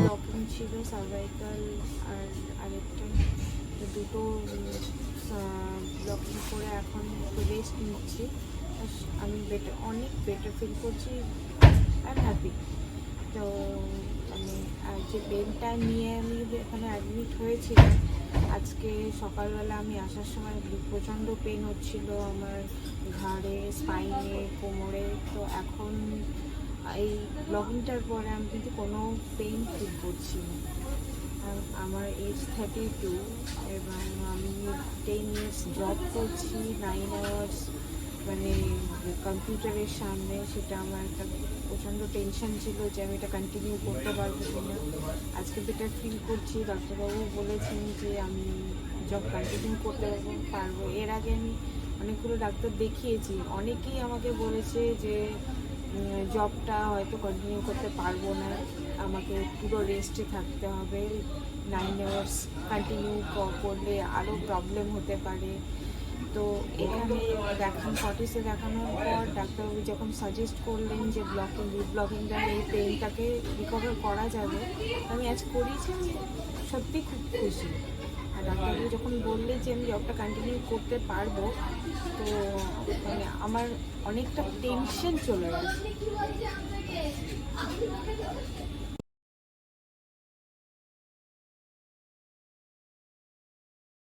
Blocking ছিল cervical আর আরেকটা, দুটো ব্লকিং করে এখন রেস্ট নিচ্ছি। আমি অনেক বেটার ফিল করছি, আই এম হ্যাপি। তো মানে যে পেনটা নিয়ে আমি এখানে অ্যাডমিট হয়েছিলাম, আজকে সকালবেলা আমি আসার সময় প্রচণ্ড পেন হচ্ছিল আমার ঘাড়ে, স্পাইনে, কোমরে। তো এখন এই ব্লগিংটার পরে আমি কিন্তু কোনো পেন ফিল করছি না। আমার এজ 32 এবং আমি 10 ইয়ার্স জব করছি, 9 আওয়ার্স মানে কম্পিউটারের সামনে। সেটা আমার একটা প্রচণ্ড টেনশন ছিল যে আমি এটা কন্টিনিউ করতে পারবো কিনা। আজকে বেটার ফিল করছি। ডাক্তারবাবু বলেছেন যে আমি জব কন্টিনিউ করতে পারবো। এর আগে আমি অনেকগুলো ডাক্তার দেখিয়েছি, অনেকেই আমাকে বলেছে যে জবটা হয়তো কন্টিনিউ করতে পারবো না, আমাকে পুরো রেস্টে থাকতে হবে, 9 আওয়ার্স কন্টিনিউ করলে আরও প্রবলেম হতে পারে। তো এখানে ফর্টিসে দেখানোর পর ডাক্তারবাবু যখন সাজেস্ট করলেন যে ব্লকিংটা এই পেনটাকে রিকভার করা যাবে, আমি আজ করিয়েছি, আমি সত্যি খুব খুশি। আর ডাক্তারবাবু যখন বললেন যে আমি জবটা কন্টিনিউ করতে পারবো, তো মানে আমার অনেকটা টেনশন চলে গেছে।